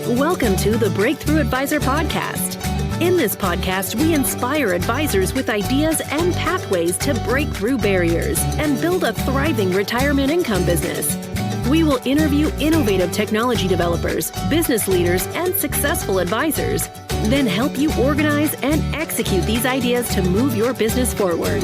Welcome to the Breakthrough Advisor Podcast. In this podcast, we inspire advisors with ideas and pathways to break through barriers and build a thriving retirement income business. We will interview innovative technology developers, business leaders, and successful advisors, then help you organize and execute these ideas to move your business forward.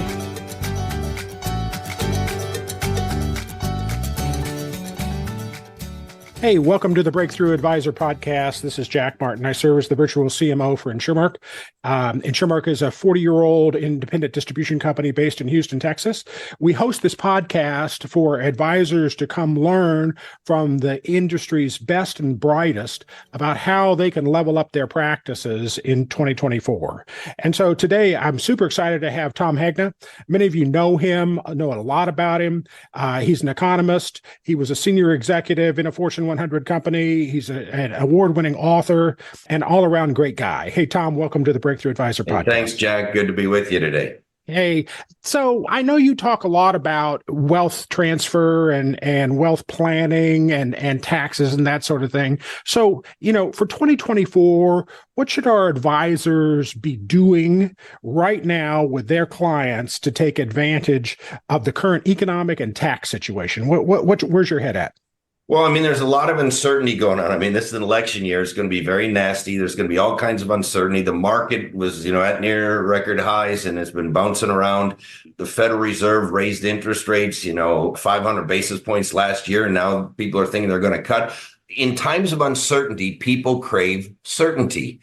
Hey, welcome to the Breakthrough Advisor Podcast. This is Jack Martin. I serve as the virtual CMO for InsureMark. InsureMark is a 40-year-old independent distribution company based in Houston, Texas. We host this podcast for advisors to come learn from the industry's best and brightest about how they can level up their practices in 2024. And so today, I'm super excited to have Tom Hegna. Many of you know him, know a lot about him. He's an economist. He was a senior executive in a Fortune 100 company. He's an award-winning author and all-around great guy. Hey, Tom, welcome to the Breakthrough Advisor Podcast. Thanks, Jack. Good to be with you today. Hey, so I know you talk a lot about wealth transfer and wealth planning and taxes and that sort of thing. So, for 2024, what should our advisors be doing right now with their clients to take advantage of the current economic and tax situation? Where's your head at? Well, there's a lot of uncertainty going on. This is an election year. It's going to be very nasty. There's going to be all kinds of uncertainty. The market was, at near record highs and it's been bouncing around. The Federal Reserve raised interest rates, 500 basis points last year. And now people are thinking they're going to cut. In times of uncertainty, people crave certainty.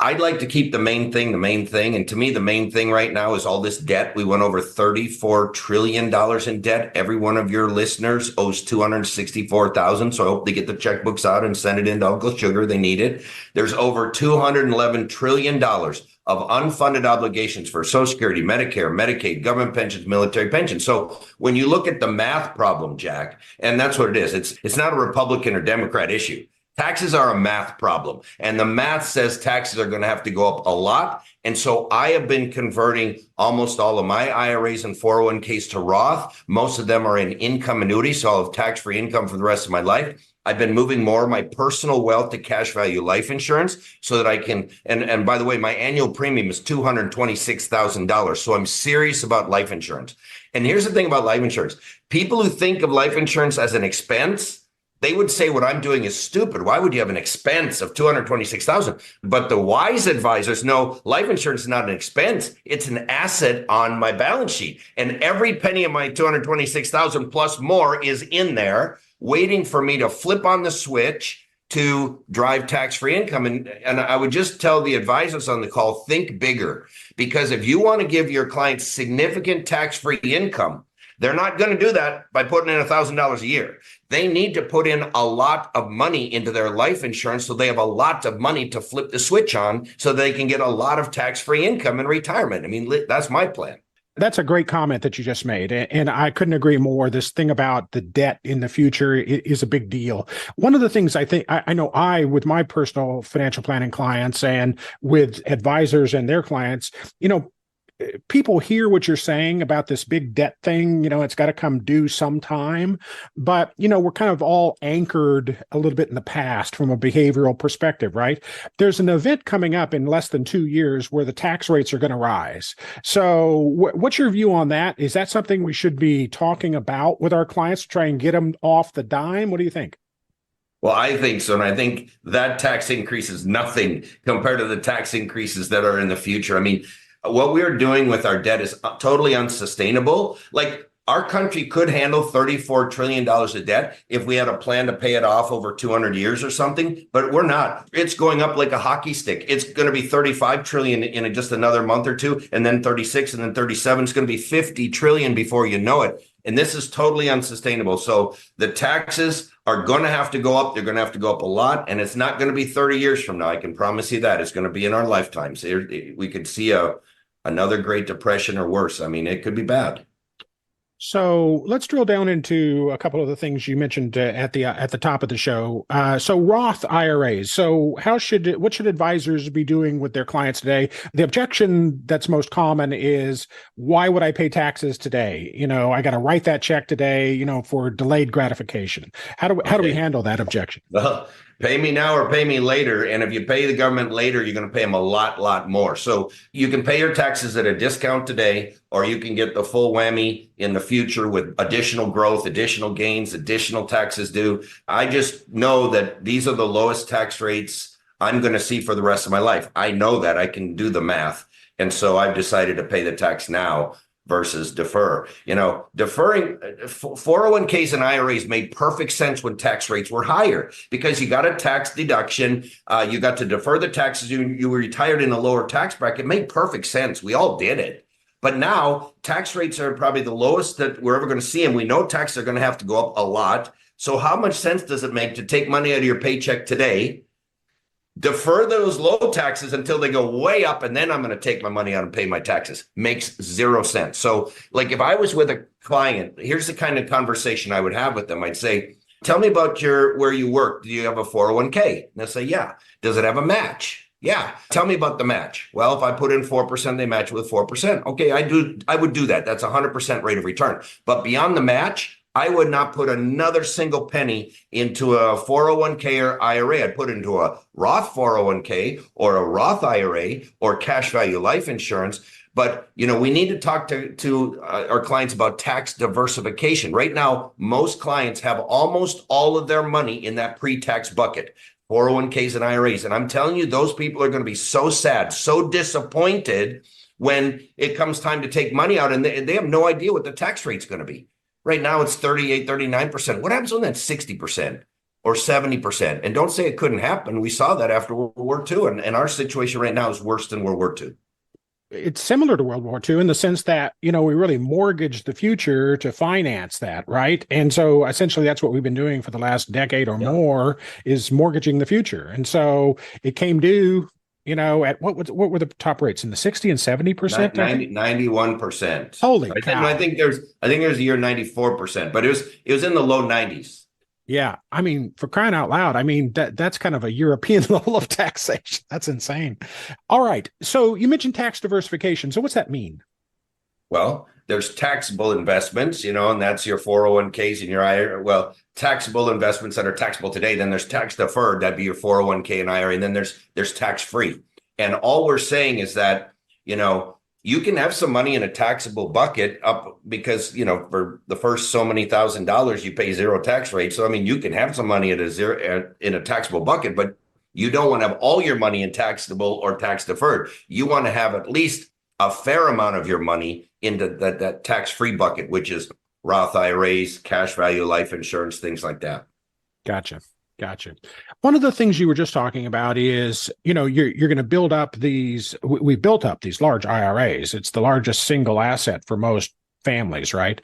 I'd like to keep the main thing. And to me, the main thing right now is all this debt. We went over $34 trillion in debt. Every one of your listeners owes $264,000. So I hope they get the checkbooks out and send it into Uncle Sugar. They need it. There's over $211 trillion of unfunded obligations for Social Security, Medicare, Medicaid, government pensions, military pensions. So when you look at the math problem, Jack, and that's what it is, it's not a Republican or Democrat issue. Taxes are a math problem, and the math says taxes are going to have to go up a lot. And so I have been converting almost all of my IRAs and 401ks to Roth. Most of them are in income annuity, so I'll have tax-free income for the rest of my life. I've been moving more of my personal wealth to cash value life insurance so that I can, and by the way, my annual premium is $226,000. So I'm serious about life insurance. And here's the thing about life insurance. People who think of life insurance as an expense, they would say what I'm doing is stupid. Why would you have an expense of $226,000? But the wise advisors know life insurance is not an expense. It's an asset on my balance sheet. And every penny of my $226,000 plus more is in there waiting for me to flip on the switch to drive tax-free income. And I would just tell the advisors on the call, think bigger. Because if you want to give your clients significant tax-free income, they're not going to do that by putting in $1,000 a year. They need to put in a lot of money into their life insurance so they have a lot of money to flip the switch on so they can get a lot of tax-free income in retirement. That's my plan. That's a great comment that you just made. And I couldn't agree more. This thing about the debt in the future is a big deal. One of the things I think I know with my personal financial planning clients and with advisors and their clients, people hear what you're saying about this big debt thing. It's got to come due sometime. But, we're kind of all anchored a little bit in the past from a behavioral perspective, right? There's an event coming up in less than 2 years where the tax rates are going to rise. So what's your view on that? Is that something we should be talking about with our clients to try and get them off the dime? What do you think? Well, I think so. And I think that tax increase is nothing compared to the tax increases that are in the future. What we're doing with our debt is totally unsustainable. Like, our country could handle $34 trillion of debt if we had a plan to pay it off over 200 years or something, but we're not. It's going up like a hockey stick. It's going to be 35 trillion in just another month or two, and then 36, and then 37. It's going to be 50 trillion before you know it. And this is totally unsustainable. So the taxes are going to have to go up. They're going to have to go up a lot. And it's not going to be 30 years from now. I can promise you that. It's going to be in our lifetimes. We could see another Great Depression or worse. It could be bad. So let's drill down into a couple of the things you mentioned at the top of the show. So Roth IRAs. So what should advisors be doing with their clients today? The objection that's most common is, why would I pay taxes today? I got to write that check today, for delayed gratification. How do we handle that objection? Well, Pay me now or pay me later. And if you pay the government later, you're going to pay them a lot more. So you can pay your taxes at a discount today, or you can get the full whammy in the future with additional growth, additional gains, additional taxes due. I just know that these are the lowest tax rates I'm going to see for the rest of my life. I know that. I can do the math. And so I've decided to pay the tax now versus defer. Deferring 401ks and IRAs made perfect sense when tax rates were higher because you got a tax deduction. You got to defer the taxes. You were retired in a lower tax bracket. It made perfect sense. We all did it. But now tax rates are probably the lowest that we're ever going to see. And we know taxes are going to have to go up a lot. So how much sense does it make to take money out of your paycheck today, defer those low taxes until they go way up, and then I'm going to take my money out and pay my taxes? Makes zero sense. So like if I was with a client, here's the kind of conversation I would have with them. I'd say, tell me about where you work. Do you have a 401k? And they'll say, yeah. Does it have a match? Yeah. Tell me about the match. Well, if I put in 4%, they match with 4%. Okay, I would do that. That's 100% rate of return. But beyond the match, I would not put another single penny into a 401k or IRA. I'd put it into a Roth 401k or a Roth IRA or cash value life insurance. But, we need to talk to our clients about tax diversification. Right now, most clients have almost all of their money in that pre-tax bucket, 401ks and IRAs. And I'm telling you, those people are going to be so sad, so disappointed when it comes time to take money out, and they have no idea what the tax rate's going to be. Right now, it's 38, 39%. What happens when that's 60% or 70%? And don't say it couldn't happen. We saw that after World War II, and our situation right now is worse than World War II. It's similar to World War II in the sense that, we really mortgaged the future to finance that, right? And so essentially that's what we've been doing for the last decade or more is mortgaging the future. And so it came due, at what were the top rates in the 60 and 70%? 91%. Holy cow. I think there's a year 94%, but it was in the low 90s. Yeah. I mean, for crying out loud, that's kind of a European level of taxation. That's insane. All right. So you mentioned tax diversification. So what's that mean? Well, there's taxable investments, and that's your 401ks and your IRA. Well, taxable investments that are taxable today. Then there's tax deferred. That'd be your 401k and IRA. And then there's tax free. And all we're saying is that, you can have some money in a taxable bucket up because, for the first so many $1,000, you pay zero tax rate. So, you can have some money in a taxable bucket, but you don't want to have all your money in taxable or tax deferred. You want to have at least a fair amount of your money into that tax-free bucket, which is Roth IRAs, cash value life insurance, things like that. Gotcha. One of the things you were just talking about is, you're going to build up we built up these large IRAs. It's the largest single asset for most families, right?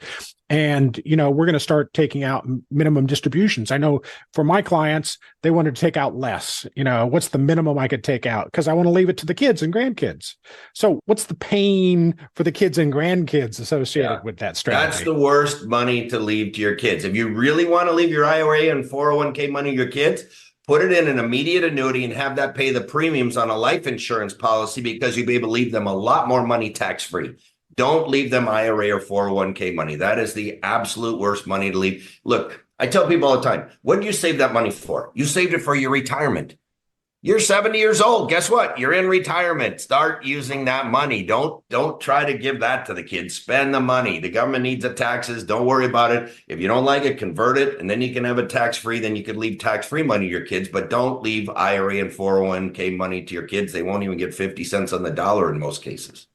And, we're going to start taking out minimum distributions. I know for my clients, they wanted to take out less. What's the minimum I could take out? Because I want to leave it to the kids and grandkids. So what's the pain for the kids and grandkids associated with that strategy? That's the worst money to leave to your kids. If you really want to leave your IRA and 401k money to your kids, put it in an immediate annuity and have that pay the premiums on a life insurance policy because you'll be able to leave them a lot more money tax-free. Don't leave them IRA or 401k money. That is the absolute worst money to leave. Look, I tell people all the time, what do you save that money for? You saved it for your retirement. You're 70 years old. Guess what? You're in retirement. Start using that money. Don't try to give that to the kids. Spend the money. The government needs the taxes. Don't worry about it. If you don't like it, convert it, and then you can have it tax-free. Then you can leave tax-free money to your kids, but don't leave IRA and 401k money to your kids. They won't even get 50 cents on the dollar in most cases.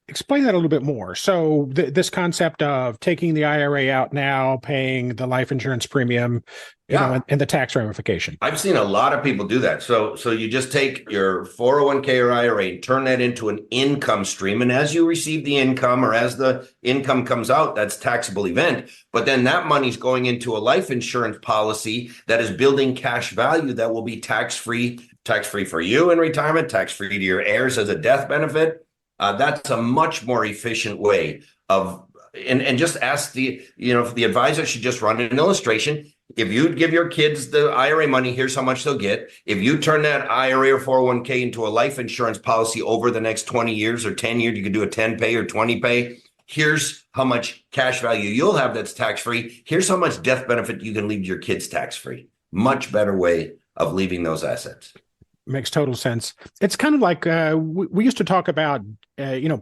Explain that a little bit more. So this concept of taking the IRA out now, paying the life insurance premium, and the tax ramification. I've seen a lot of people do that. So you just take your 401k or IRA and turn that into an income stream. And as you receive the income or as the income comes out, that's taxable event. But then that money's going into a life insurance policy that is building cash value that will be tax-free for you in retirement, tax-free to your heirs as a death benefit. That's a much more efficient way of, and just ask the advisor should just run an illustration. If you give your kids the IRA money, here's how much they'll get. If you turn that IRA or 401k into a life insurance policy over the next 20 years or 10 years, you could do a 10 pay or 20 pay. Here's how much cash value you'll have that's tax-free. Here's how much death benefit you can leave your kids tax-free. Much better way of leaving those assets. Makes total sense. It's kind of like we used to talk about,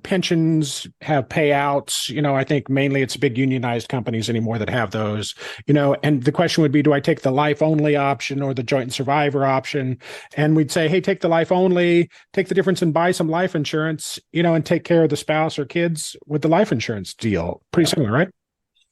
pensions have payouts. I think mainly it's big unionized companies anymore that have those, and the question would be, do I take the life only option or the joint and survivor option? And we'd say, hey, take the life only, take the difference and buy some life insurance, and take care of the spouse or kids with the life insurance deal. Pretty similar, right?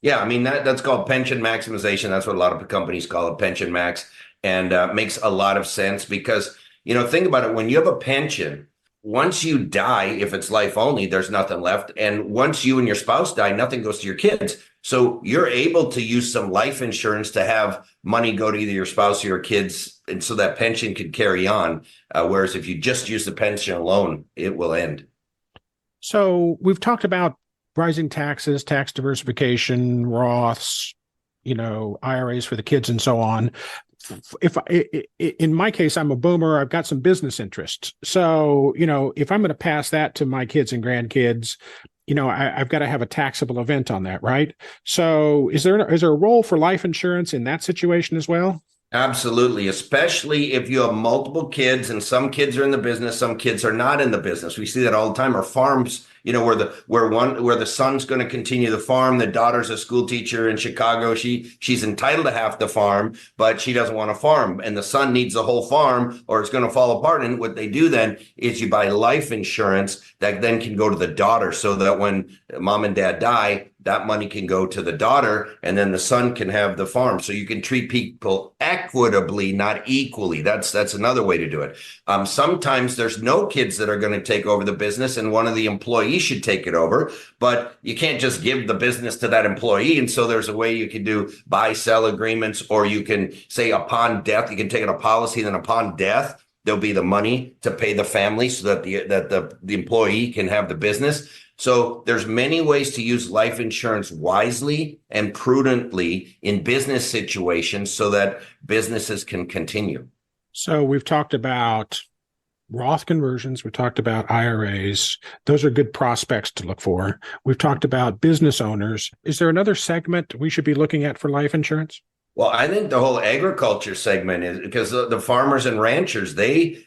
Yeah, I mean, that's called pension maximization. That's what a lot of companies call it, pension max, and makes a lot of sense because think about it. When you have a pension, once you die, if it's life only, there's nothing left. And once you and your spouse die, nothing goes to your kids. So you're able to use some life insurance to have money go to either your spouse or your kids, and so that pension could carry on. Whereas if you just use the pension alone, it will end. So we've talked about rising taxes, tax diversification, Roths, IRAs for the kids and so on. In my case, I'm a boomer. I've got some business interests. So, if I'm going to pass that to my kids and grandkids, I've got to have a taxable event on that, right? So is there a role for life insurance in that situation as well? Absolutely, especially if you have multiple kids and some kids are in the business, some kids are not in the business. We see that all the time. Or farms, where the son's going to continue the farm, the daughter's a school teacher in Chicago. She's entitled to half the farm, but she doesn't want to farm, and the son needs the whole farm, or it's going to fall apart. And what they do then is you buy life insurance that then can go to the daughter, so that when mom and dad die, that money can go to the daughter, and then the son can have the farm. So you can treat people equitably, not equally. That's another way to do it. Sometimes there's no kids that are going to take over the business, and one of the employees should take it over, but you can't just give the business to that employee. And so there's a way you can do buy-sell agreements, or you can say upon death, you can take it a policy, then upon death, there'll be the money to pay the family so that the employee can have the business. So there's many ways to use life insurance wisely and prudently in business situations so that businesses can continue. So we've talked about Roth conversions. We talked about IRAs. Those are good prospects to look for. We've talked about business owners. Is there another segment we should be looking at for life insurance? Well, I think the whole agriculture segment is because the farmers and ranchers, they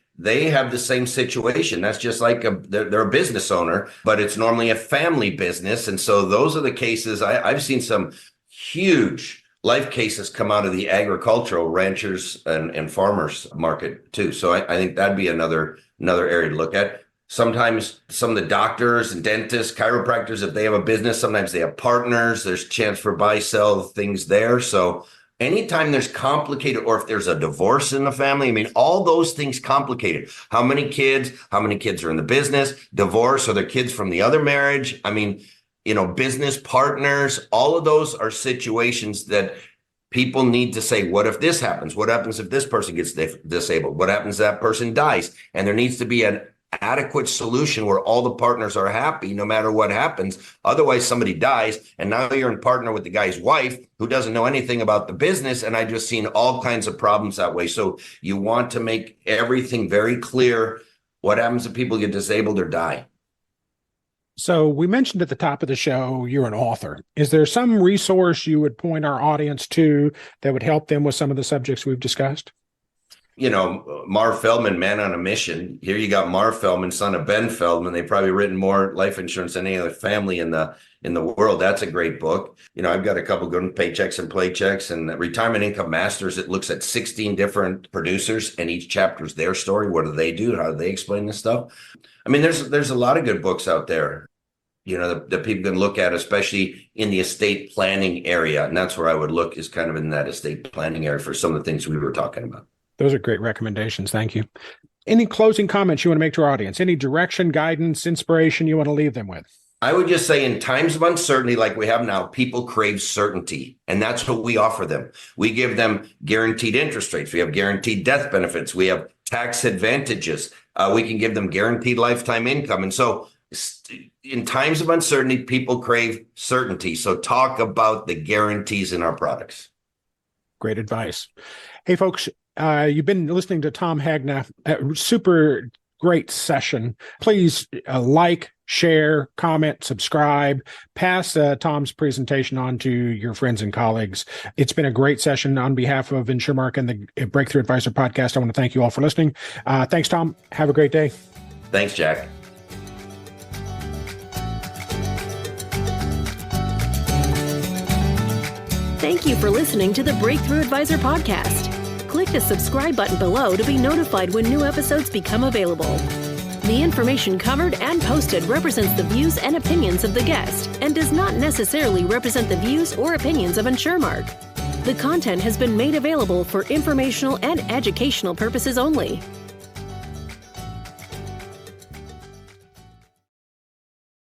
have the same situation. That's just like they're a business owner, but it's normally a family business. And so those are the cases. I've seen some huge life cases come out of the agricultural ranchers and farmers market too. So I think that'd be another area to look at. Sometimes some of the doctors and dentists, chiropractors, if they have a business, sometimes they have partners. There's chance for buy, sell things there. So anytime there's complicated, or if there's a divorce in the family, I mean, all those things complicated. How many kids are in the business, divorce, or their kids from the other marriage? I mean, business partners, all of those are situations that people need to say, what if this happens? What happens if this person gets disabled? What happens if that person dies? And there needs to be an adequate solution where all the partners are happy no matter what happens. Otherwise, somebody dies, and now you're in partner with the guy's wife who doesn't know anything about the business. And I just seen all kinds of problems that way. So you want to make everything very clear. What happens if people get disabled or die? So we mentioned at the top of the show, you're an author. Is there some resource you would point our audience to that would help them with some of the subjects we've discussed? Marv Feldman, Man on a Mission. Here you got Marv Feldman, son of Ben Feldman. They've probably written more life insurance than any other family in the world. That's a great book. I've got a couple good Paychecks and Playchecks, and Retirement Income Masters. It looks at 16 different producers, and each chapter is their story. What do they do? How do they explain this stuff? I mean, there's a lot of good books out there, that people can look at, especially in the estate planning area. And that's where I would look, is kind of in that estate planning area for some of the things we were talking about. Those are great recommendations. Thank you. Any closing comments you want to make to our audience? Any direction, guidance, inspiration you want to leave them with? I would just say, in times of uncertainty like we have now, people crave certainty, and that's what we offer them. We give them guaranteed interest rates. We have guaranteed death benefits. We have tax advantages. We can give them guaranteed lifetime income. And so in times of uncertainty, people crave certainty. So talk about the guarantees in our products. Great advice. Hey, folks, you've been listening to Tom Hegna. Super great session. Please like, share, comment, subscribe, pass Tom's presentation on to your friends and colleagues. It's been a great session. On behalf of InsurMark and the Breakthrough Advisor podcast, I want to thank you all for listening. Thanks, Tom. Have a great day. Thanks, Jack. Thank you for listening to the Breakthrough Advisor podcast. Click the subscribe button below to be notified when new episodes become available. The information covered and posted represents the views and opinions of the guest and does not necessarily represent the views or opinions of InsurMark. The content has been made available for informational and educational purposes only.